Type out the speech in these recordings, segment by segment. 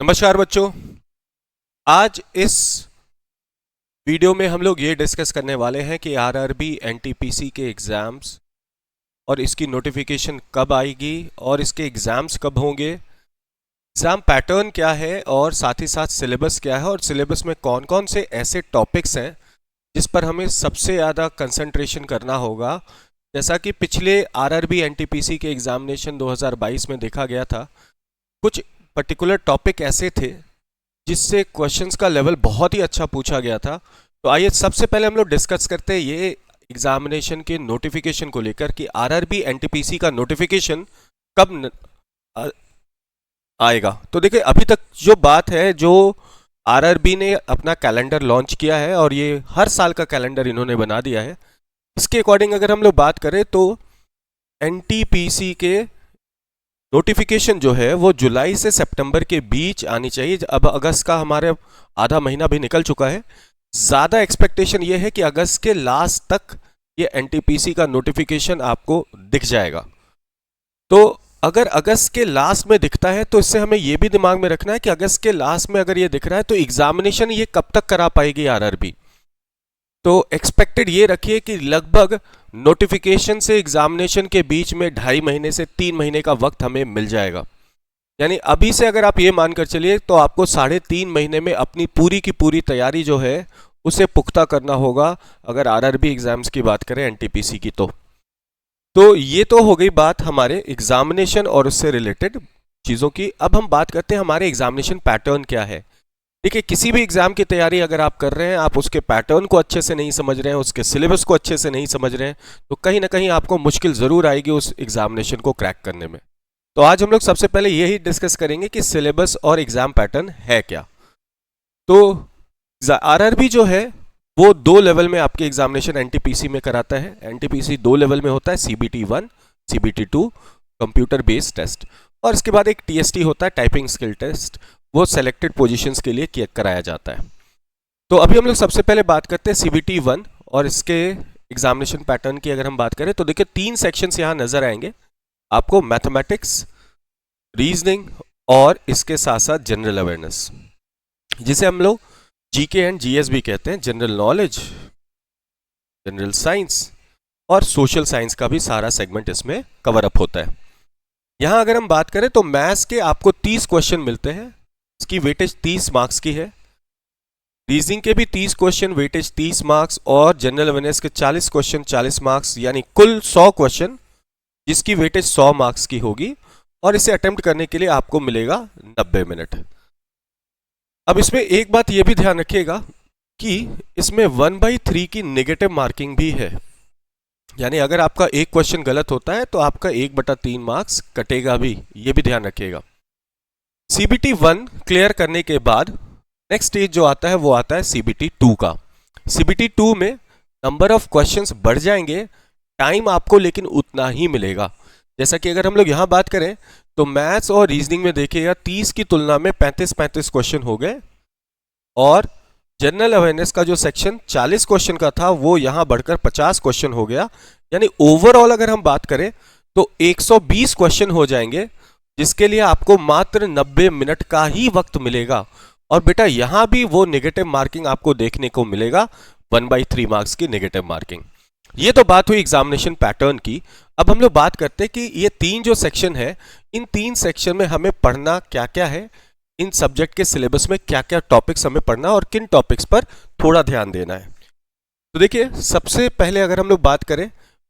नमस्कार बच्चों। आज इस वीडियो में हम लोग ये डिस्कस करने वाले हैं कि आरआरबी एनटीपीसी के एग्ज़ाम्स और इसकी नोटिफिकेशन कब आएगी और इसके एग्ज़ाम्स कब होंगे, एग्ज़ाम पैटर्न क्या है और साथ ही साथ सिलेबस क्या है और सिलेबस में कौन कौन से ऐसे टॉपिक्स हैं जिस पर हमें सबसे ज़्यादा कंसंट्रेशन करना होगा। जैसा कि पिछले आरआरबी एनटीपीसी के एग्ज़ामिनेशन 2022 में देखा गया था, कुछ पर्टिकुलर टॉपिक ऐसे थे जिससे क्वेश्चंस का लेवल बहुत ही अच्छा पूछा गया था। तो आइए सबसे पहले हम लोग डिस्कस करते हैं ये एग्जामिनेशन के नोटिफिकेशन को लेकर कि आरआरबी एनटीपीसी का नोटिफिकेशन कब आएगा। तो देखिए, अभी तक जो बात है, जो आरआरबी ने अपना कैलेंडर लॉन्च किया है और ये हर साल का कैलेंडर इन्होंने बना दिया है, इसके अकॉर्डिंग अगर हम लोग बात करें तो एनटीपीसी के नोटिफिकेशन जो है वो जुलाई से सितंबर के बीच आनी चाहिए। अब अगस्त का हमारे आधा महीना भी निकल चुका है। ज़्यादा एक्सपेक्टेशन ये है कि अगस्त के लास्ट तक ये एनटीपीसी का नोटिफिकेशन आपको दिख जाएगा। तो अगर अगस्त के लास्ट में दिखता है तो इससे हमें ये भी दिमाग में रखना है कि अगस्त के लास्ट में अगर ये दिख रहा है तो एग्जामिनेशन ये कब तक करा पाएगी आरआरबी। तो एक्सपेक्टेड ये रखिए कि लगभग नोटिफिकेशन से एग्जामिनेशन के बीच में 2.5 महीने से 3 महीने का वक्त हमें मिल जाएगा। यानी अभी से अगर आप ये मानकर चलिए तो आपको 3.5 महीने में अपनी पूरी की पूरी तैयारी जो है उसे पुख्ता करना होगा, अगर आरआरबी एग्जाम्स की बात करें एनटीपीसी की। तो ये तो हो गई बात हमारे एग्जामिनेशन और उससे रिलेटेड चीज़ों की। अब हम बात करते हैं हमारे एग्जामिनेशन पैटर्न क्या है। देखिए, किसी भी एग्जाम की तैयारी अगर आप कर रहे हैं, आप उसके पैटर्न को अच्छे से नहीं समझ रहे हैं, उसके सिलेबस को अच्छे से नहीं समझ रहे हैं, तो कहीं ना कहीं आपको मुश्किल ज़रूर आएगी उस एग्जामिनेशन को क्रैक करने में। तो आज हम लोग सबसे पहले यही डिस्कस करेंगे कि सिलेबस और एग्जाम पैटर्न है क्या। तो आरआरबी जो है वो 2 लेवल में आपके एग्जामिनेशन एनटीपीसी में कराता है। एनटीपीसी 2 लेवल में होता है, CBT 1, CBT 2 computer based test, और इसके बाद एक टीएसटी होता है, टाइपिंग स्किल टेस्ट, वो सेलेक्टेड पोजीशंस के लिए कराया जाता है। तो अभी हम लोग सबसे पहले बात करते हैं सीबीटी 1 और इसके एग्जामिनेशन पैटर्न की। अगर हम बात करें तो देखिए 3 सेक्शंस यहाँ नजर आएंगे आपको, मैथमेटिक्स, रीजनिंग और इसके साथ साथ जनरल अवेयरनेस, जिसे हम लोग जीके एंड जीएस भी कहते हैं। जनरल नॉलेज, जनरल साइंस और सोशल साइंस का भी सारा सेगमेंट इसमें कवर अप होता है। यहाँ अगर हम बात करें तो मैथ्स के आपको 30 क्वेश्चन मिलते हैं, इसकी वेटेज 30 मार्क्स की है। रीजनिंग के भी 30 क्वेश्चन, वेटेज 30 मार्क्स, और जनरल अवेयरनेस के 40 क्वेश्चन 40 मार्क्स, यानी कुल 100 क्वेश्चन जिसकी वेटेज 100 मार्क्स की होगी, और इसे अटेम्प्ट करने के लिए आपको मिलेगा 90 मिनट। अब इसमें एक बात यह भी ध्यान रखिएगा कि इसमें 1/3 की नेगेटिव मार्किंग भी है, यानी अगर आपका एक क्वेश्चन गलत होता है तो आपका 1/3 मार्क्स कटेगा भी, ये भी ध्यान रखिएगा। सीबीटी 1 क्लियर करने के बाद नेक्स्ट स्टेज जो आता है वो आता है सीबीटी 2 का। सीबीटी 2 में नंबर ऑफ क्वेश्चंस बढ़ जाएंगे, टाइम आपको लेकिन उतना ही मिलेगा। जैसा कि अगर हम लोग यहाँ बात करें तो मैथ्स और रीजनिंग में देखिएगा 30 की तुलना में 35 क्वेश्चन हो गए, और जनरल अवेयरनेस का जो सेक्शन 40 क्वेश्चन का था वो यहाँ बढ़कर 50 क्वेश्चन हो गया। यानी ओवरऑल अगर हम बात करें तो 120 क्वेश्चन हो जाएंगे, जिसके लिए आपको मात्र 90 मिनट का ही वक्त मिलेगा। और बेटा यहाँ भी वो नेगेटिव मार्किंग आपको देखने को मिलेगा, 1/3 मार्क्स की नेगेटिव मार्किंग। ये तो बात हुई एग्जामिनेशन पैटर्न की। अब हम लोग बात करते हैं कि ये 3 जो सेक्शन है, इन 3 सेक्शन में हमें पढ़ना क्या क्या है, इन सब्जेक्ट के सिलेबस में क्या क्या टॉपिक्स हमें पढ़ना और किन टॉपिक्स पर थोड़ा ध्यान देना है। तो देखिए, सबसे पहले अगर हम लोग बात करें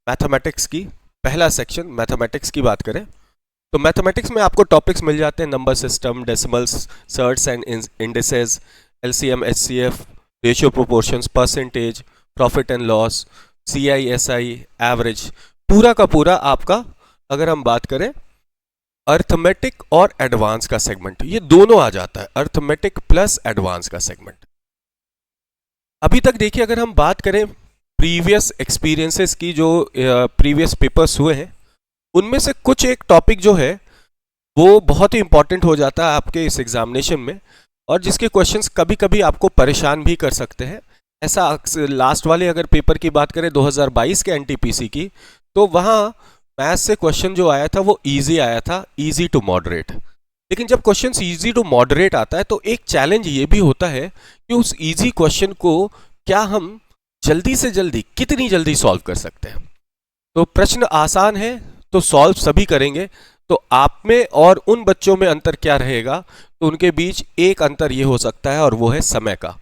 मैथमेटिक्स की, पहला सेक्शन मैथमेटिक्स की बात करें तो मैथमेटिक्स में आपको टॉपिक्स मिल जाते हैं, number system, decimals, surds and indices, LCM, HCF, ratio proportions, percentage, profit and loss, CI SI, average, पूरा का पूरा आपका अगर हम बात करें अर्थमेटिक और एडवांस का सेगमेंट, ये दोनों आ जाता है, अर्थमेटिक प्लस एडवांस का सेगमेंट। अभी तक देखिए, अगर हम बात करें प्रीवियस एक्सपीरियंसेस की, जो प्रीवियस पेपर्स हुए हैं, उनमें से कुछ एक टॉपिक जो है वो बहुत ही इंपॉर्टेंट हो जाता है आपके इस एग्जामिनेशन में, और जिसके क्वेश्चंस कभी कभी आपको परेशान भी कर सकते हैं। ऐसा लास्ट वाले अगर पेपर की बात करें 2022 के एनटीपीसी की, तो वहाँ मैथ्स से क्वेश्चन जो आया था वो इजी आया था, इजी टू मॉडरेट। लेकिन जब क्वेश्चन इजी टू मॉडरेट आता है तो एक चैलेंज ये भी होता है कि उस इजी क्वेश्चन को क्या हम जल्दी से जल्दी कितनी जल्दी सॉल्व कर सकते हैं। तो प्रश्न आसान है तो सॉल्व सभी करेंगे, तो आप में और उन बच्चों में अंतर क्या रहेगा, तो उनके बीच एक अंतर ये हो सकता है और वो है समय का।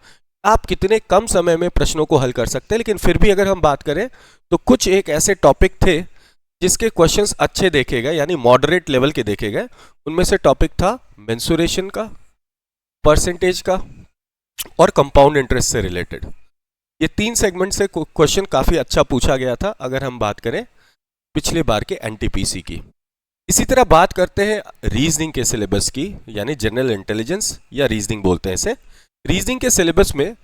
आप कितने कम समय में प्रश्नों को हल कर सकते हैं। लेकिन फिर भी अगर हम बात करें तो कुछ एक ऐसे टॉपिक थे जिसके क्वेश्चंस अच्छे देखे गए, यानी मॉडरेट लेवल के देखे गए। उनमें से टॉपिक था मेंसुरेशन का, परसेंटेज का और कंपाउंड इंटरेस्ट से रिलेटेड। ये 3 सेगमेंट से क्वेश्चन काफी अच्छा पूछा गया था अगर हम बात करें पिछले बार के एनटीपीसी की। इसी तरह बात करते हैं रीजनिंग के सिलेबस की, यानी जनरल इंटेलिजेंस या रीजनिंग बोलते हैं इसे। रीजनिंग के सिलेबस में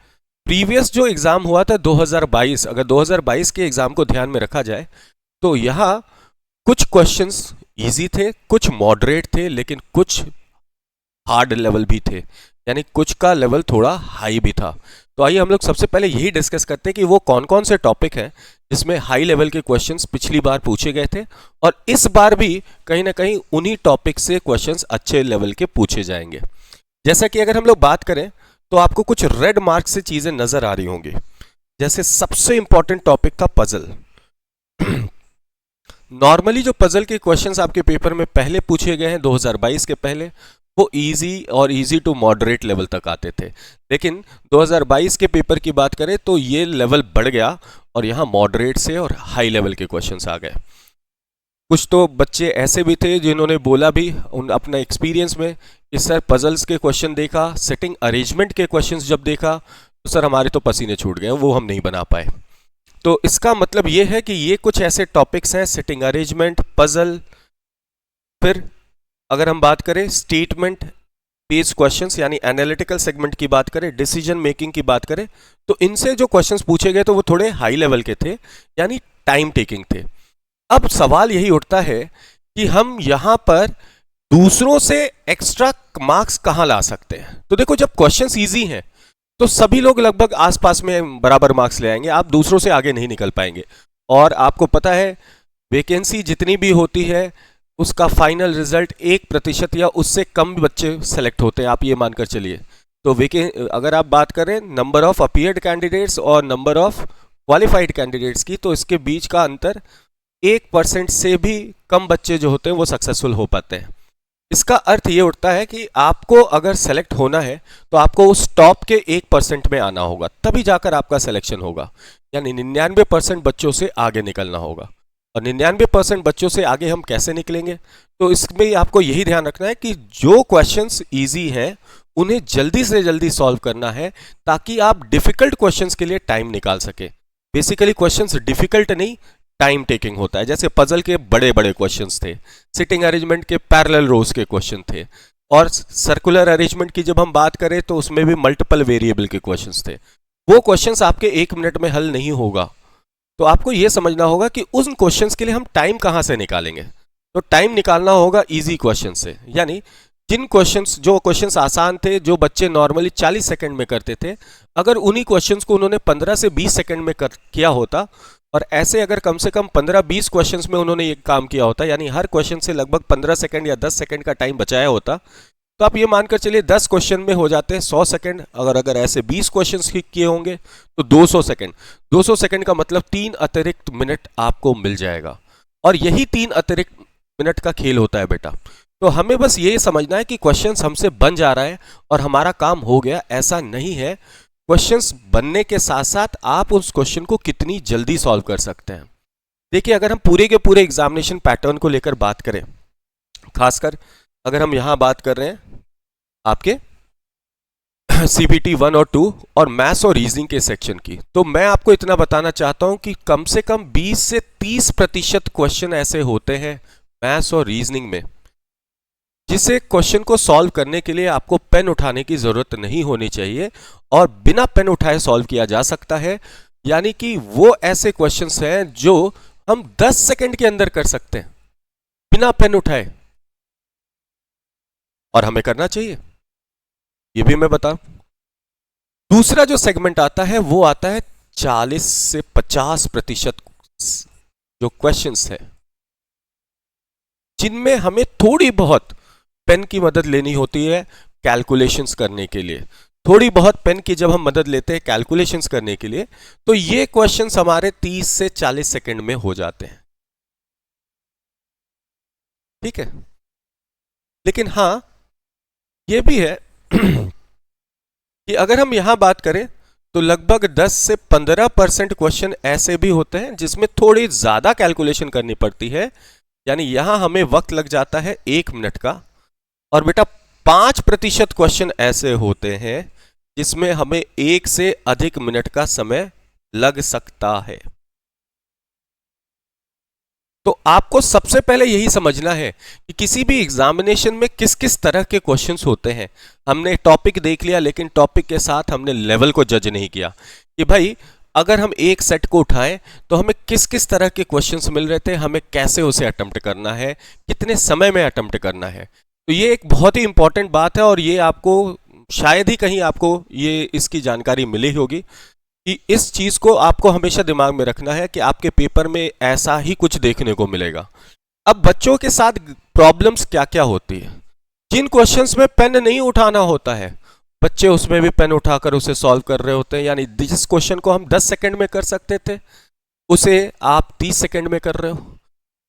प्रीवियस जो एग्जाम हुआ था 2022, अगर 2022 के एग्जाम को ध्यान में रखा जाए तो यहाँ कुछ क्वेश्चंस इजी थे, कुछ मॉडरेट थे, लेकिन कुछ हार्ड लेवल भी थे, यानी कुछ का लेवल थोड़ा हाई भी था। तो आइए हम लोग सबसे पहले यही डिस्कस करते हैं कि वो कौन कौन से टॉपिक हैं जिसमें हाई लेवल के क्वेश्चंस पिछली बार पूछे गए थे और इस बार भी कहीं ना कहीं उन्हीं टॉपिक से क्वेश्चंस अच्छे लेवल के पूछे जाएंगे। जैसा कि अगर हम लोग बात करें तो आपको कुछ रेड मार्क से चीजें नजर आ रही होंगी। जैसे सबसे इंपॉर्टेंट टॉपिक था पजल। नॉर्मली जो पजल के क्वेश्चंस आपके पेपर में पहले पूछे गए हैं 2022 के पहले, वो इजी और इजी टू मॉडरेट लेवल तक आते थे। लेकिन 2022 के पेपर की बात करें तो ये लेवल बढ़ गया और यहाँ मॉडरेट से और हाई लेवल के क्वेश्चंस आ गए। कुछ तो बच्चे ऐसे भी थे जिन्होंने बोला भी उन अपना एक्सपीरियंस में कि सर पजल्स के क्वेश्चन देखा, सेटिंग अरेंजमेंट के क्वेश्चंस जब देखा तो सर हमारे तो पसीने छूट गए, वो हम नहीं बना पाए। तो इसका मतलब ये है कि ये कुछ ऐसे टॉपिक्स हैं, सेटिंग अरेंजमेंट, पजल, फिर अगर हम बात करें स्टेटमेंट बेस्ड क्वेश्चंस यानी एनालिटिकल सेगमेंट की बात करें, डिसीजन मेकिंग की बात करें, तो इनसे जो क्वेश्चंस पूछे गए तो वो थोड़े हाई लेवल के थे, यानी टाइम टेकिंग थे। अब सवाल यही उठता है कि हम यहां पर दूसरों से एक्स्ट्रा मार्क्स कहां ला सकते हैं। तो देखो, जब क्वेश्चंस इजी हैं तो सभी लोग लगभग आसपास में बराबर मार्क्स ले आएंगे, आप दूसरों से आगे नहीं निकल पाएंगे। और आपको पता है वैकेंसी जितनी भी होती है उसका फाइनल रिजल्ट 1% या उससे कम बच्चे सेलेक्ट होते हैं, आप ये मानकर चलिए। तो अगर आप बात करें नंबर ऑफ अपीयर्ड कैंडिडेट्स और नंबर ऑफ क्वालिफाइड कैंडिडेट्स की, तो इसके बीच का अंतर 1% से भी कम बच्चे जो होते हैं वो सक्सेसफुल हो पाते हैं। इसका अर्थ ये उठता है कि आपको अगर सेलेक्ट होना है तो आपको उस टॉप के 1% में आना होगा, तभी जाकर आपका सिलेक्शन होगा, यानी 99% बच्चों से आगे निकलना होगा। और 99% बच्चों से आगे हम कैसे निकलेंगे, तो इसमें आपको यही ध्यान रखना है कि जो क्वेश्चंस इजी हैं उन्हें जल्दी से जल्दी सॉल्व करना है ताकि आप डिफिकल्ट क्वेश्चंस के लिए टाइम निकाल सके। बेसिकली क्वेश्चंस डिफिकल्ट नहीं, टाइम टेकिंग होता है। जैसे पजल के बड़े बड़े क्वेश्चंस थे, सिटिंग अरेंजमेंट के पैरेलल रोज के क्वेश्चन थे, और सर्कुलर अरेंजमेंट की जब हम बात करें तो उसमें भी मल्टीपल वेरिएबल के क्वेश्चंस थे। वो क्वेश्चंस आपके 1 मिनट में हल नहीं होगा, तो आपको यह समझना होगा कि उन क्वेश्चंस के लिए हम टाइम कहां से निकालेंगे। तो टाइम निकालना होगा इजी क्वेश्चन से, यानी जो क्वेश्चंस आसान थे, जो बच्चे नॉर्मली 40 सेकंड में करते थे, अगर उन्हीं क्वेश्चंस को उन्होंने 15 से 20 सेकंड में किया होता, और ऐसे अगर कम से कम 15-20 क्वेश्चंस में उन्होंने ये काम किया होता, यानी हर क्वेश्चन से लगभग 15 सेकंड या 10 सेकंड का टाइम बचाया होता, तो आप ये मानकर चलिए 10 क्वेश्चन में हो जाते हैं 100 सेकंड। अगर ऐसे 20 क्वेश्चंस किए होंगे तो 200 सेकंड। 200 सेकंड का मतलब 3 अतिरिक्त मिनट आपको मिल जाएगा, और यही 3 अतिरिक्त मिनट का खेल होता है बेटा। तो हमें बस ये समझना है कि क्वेश्चंस हमसे बन जा रहा है और हमारा काम हो गया, ऐसा नहीं है। क्वेश्चंस बनने के साथ साथ आप उस क्वेश्चन को कितनी जल्दी सॉल्व कर सकते हैं। देखिए, अगर हम पूरे के पूरे एग्जामिनेशन पैटर्न को लेकर बात करें, खासकर अगर हम यहां बात कर रहे हैं आपके CBT 1 और 2 और मैथ्स और रीजनिंग के सेक्शन की, तो मैं आपको इतना बताना चाहता हूं कि कम से कम 20 से 30% क्वेश्चन ऐसे होते हैं मैथ्स और रीजनिंग में जिसे क्वेश्चन को सॉल्व करने के लिए आपको पेन उठाने की जरूरत नहीं होनी चाहिए और बिना पेन उठाए सॉल्व किया जा सकता है। यानी कि वो ऐसे क्वेश्चंस हैं जो हम 10 सेकंड के अंदर कर सकते हैं बिना पेन उठाए, और हमें करना चाहिए, ये भी मैं बता। दूसरा जो सेगमेंट आता है वो आता है 40 से 50% जो क्वेश्चंस है जिनमें हमें थोड़ी बहुत पेन की मदद लेनी होती है कैलकुलेशंस करने के लिए। थोड़ी बहुत पेन की जब हम मदद लेते हैं कैलकुलेशंस करने के लिए, तो ये क्वेश्चंस हमारे 30 से 40 सेकंड में हो जाते हैं। ठीक है, लेकिन हाँ ये भी है कि अगर हम यहां बात करें तो लगभग 10 से 15% क्वेश्चन ऐसे भी होते हैं जिसमें थोड़ी ज्यादा कैलकुलेशन करनी पड़ती है, यानी यहां हमें वक्त लग जाता है 1 मिनट का। और बेटा 5% क्वेश्चन ऐसे होते हैं जिसमें हमें 1 से अधिक मिनट का समय लग सकता है। तो आपको सबसे पहले यही समझना है कि किसी भी एग्जामिनेशन में किस किस तरह के क्वेश्चंस होते हैं। हमने टॉपिक देख लिया, लेकिन टॉपिक के साथ हमने लेवल को जज नहीं किया कि भाई अगर हम एक सेट को उठाएं तो हमें किस किस तरह के क्वेश्चंस मिल रहे थे, हमें कैसे उसे अटेम्प्ट करना है, कितने समय में अटेम्प्ट करना है। तो ये एक बहुत ही इंपॉर्टेंट बात है और ये आपको शायद ही कहीं आपको ये इसकी जानकारी मिली होगी कि इस चीज को आपको हमेशा दिमाग में रखना है कि आपके पेपर में ऐसा ही कुछ देखने को मिलेगा। अब बच्चों के साथ प्रॉब्लम्स क्या क्या होती है। जिन क्वेश्चंस में पेन नहीं उठाना होता है, बच्चे उसमें भी पेन उठाकर उसे सॉल्व कर रहे होते हैं, यानी जिस क्वेश्चन को हम 10 सेकंड में कर सकते थे उसे आप 30 सेकंड में कर रहे हो।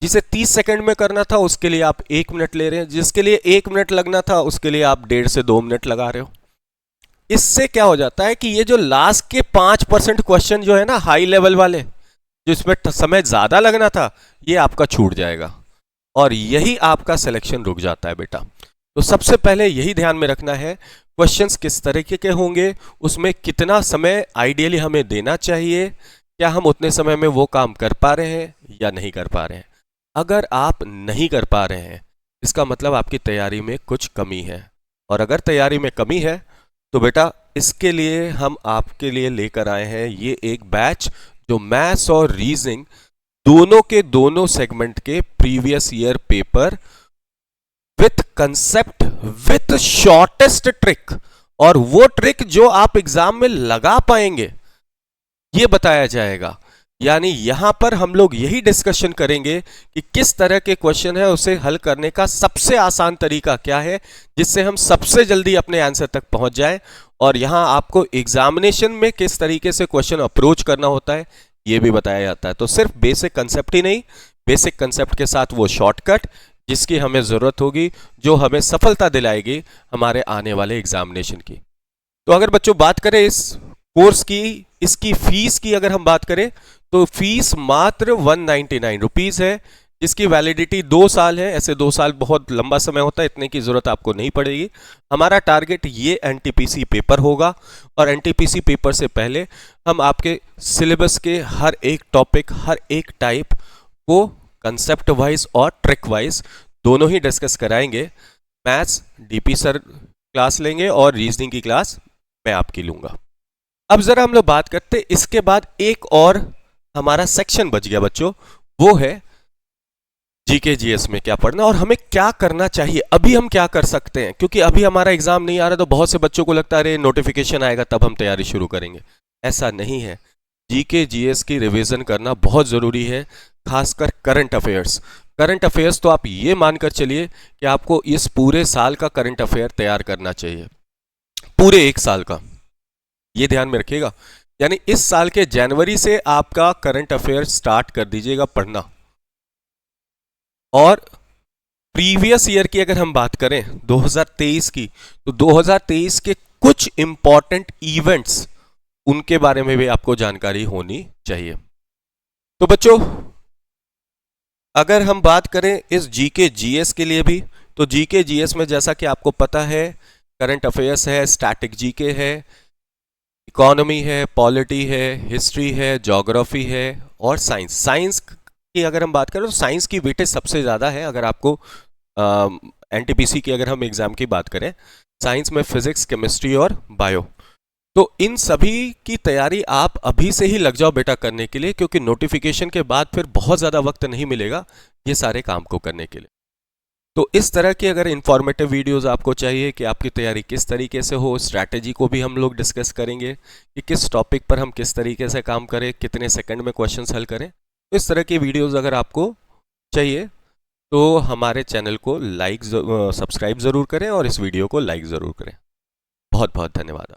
जिसे 30 सेकंड में करना था उसके लिए आप 1 मिनट ले रहे हैं, जिसके लिए 1 मिनट लगना था उसके लिए आप 1.5 से 2 मिनट लगा रहे हो। इससे क्या हो जाता है कि ये जो लास्ट के 5% क्वेश्चन जो है ना हाई लेवल वाले, जो इसमें समय ज्यादा लगना था, ये आपका छूट जाएगा और यही आपका सिलेक्शन रुक जाता है बेटा। तो सबसे पहले यही ध्यान में रखना है क्वेश्चंस किस तरीके के होंगे, उसमें कितना समय आइडियली हमें देना चाहिए, क्या हम उतने समय में वो काम कर पा रहे हैं या नहीं कर पा रहे हैं। अगर आप नहीं कर पा रहे हैं इसका मतलब आपकी तैयारी में कुछ कमी है, और अगर तैयारी में कमी है तो बेटा इसके लिए हम आपके लिए लेकर आए हैं ये एक बैच जो मैथ्स और रीजनिंग दोनों के दोनों सेगमेंट के previous year paper with concept with shortest trick, और वो ट्रिक जो आप एग्जाम में लगा पाएंगे ये बताया जाएगा। यानी यहां पर हम लोग यही डिस्कशन करेंगे कि किस तरह के क्वेश्चन है उसे हल करने का सबसे आसान तरीका क्या है जिससे हम सबसे जल्दी अपने आंसर तक पहुंच जाएं, और यहां आपको एग्जामिनेशन में किस तरीके से क्वेश्चन अप्रोच करना होता है ये भी बताया जाता है। तो सिर्फ बेसिक कंसेप्ट ही नहीं, बेसिक कंसेप्ट के साथ वो शॉर्टकट जिसकी हमें जरूरत होगी, जो हमें सफलता दिलाएगी हमारे आने वाले एग्जामिनेशन की। तो अगर बच्चों बात करें इस कोर्स की, इसकी फीस की अगर हम बात करें तो फीस मात्र 199 रुपीज है, जिसकी वैलिडिटी 2 साल है। ऐसे 2 साल बहुत लंबा समय होता है, इतने की जरूरत आपको नहीं पड़ेगी। हमारा टारगेट ये एनटीपीसी पेपर होगा, और एनटीपीसी पेपर से पहले हम आपके सिलेबस के हर एक टॉपिक, हर एक टाइप को कंसेप्ट वाइज और ट्रिक वाइज दोनों ही डिस्कस कराएंगे। मैथ्स डीपी सर क्लास लेंगे और रीजनिंग की क्लास मैं आपकी लूंगा। अब जरा हम लोग बात करते हैं, इसके बाद एक और हमारा सेक्शन बच गया बच्चों, वो है जीके जीएस में क्या पढ़ना और हमें क्या करना चाहिए, अभी हम क्या कर सकते हैं। क्योंकि अभी हमारा एग्जाम नहीं आ रहा तो बहुत से बच्चों को लगता है अरे नोटिफिकेशन आएगा तब हम तैयारी शुरू करेंगे। ऐसा नहीं है, जीके जीएस की रिवीजन करना बहुत जरूरी है, खासकर करंट अफेयर्स। करंट अफेयर्स तो आप ये मानकर चलिए कि आपको इस पूरे साल का करंट अफेयर तैयार करना चाहिए, पूरे 1 साल का, ये ध्यान में रखिएगा। यानी इस साल के जनवरी से आपका करंट अफेयर स्टार्ट कर दीजिएगा पढ़ना। और प्रीवियस ईयर की अगर हम बात करें 2023 की, तो 2023 के कुछ इंपॉर्टेंट इवेंट्स उनके बारे में भी आपको जानकारी होनी चाहिए। तो बच्चों अगर हम बात करें इस जीके जीएस के लिए भी, तो जीके जीएस में जैसा कि आपको पता है करंट अफेयर्स है, स्टैटिक जीके है, इकोनॉमी है, पॉलिटी है, हिस्ट्री है, ज्योग्राफी है और साइंस। साइंस की अगर हम बात करें तो साइंस की वेटेज सबसे ज़्यादा है। अगर आपको एनटीपीसी की अगर हम एग्जाम की बात करें, साइंस में फिजिक्स, केमिस्ट्री और बायो। तो इन सभी की तैयारी आप अभी से ही लग जाओ बेटा करने के लिए, क्योंकि नोटिफिकेशन के बाद फिर बहुत ज़्यादा वक्त नहीं मिलेगा ये सारे काम को करने के लिए। तो इस तरह की अगर इंफॉर्मेटिव वीडियोस आपको चाहिए कि आपकी तैयारी किस तरीके से हो, स्ट्रैटेजी को भी हम लोग डिस्कस करेंगे कि किस टॉपिक पर हम किस तरीके से काम करें, कितने सेकंड में क्वेश्चंस हल करें। तो इस तरह की वीडियोस अगर आपको चाहिए तो हमारे चैनल को सब्सक्राइब ज़रूर करें और इस वीडियो को लाइक ज़रूर करें। बहुत बहुत धन्यवाद।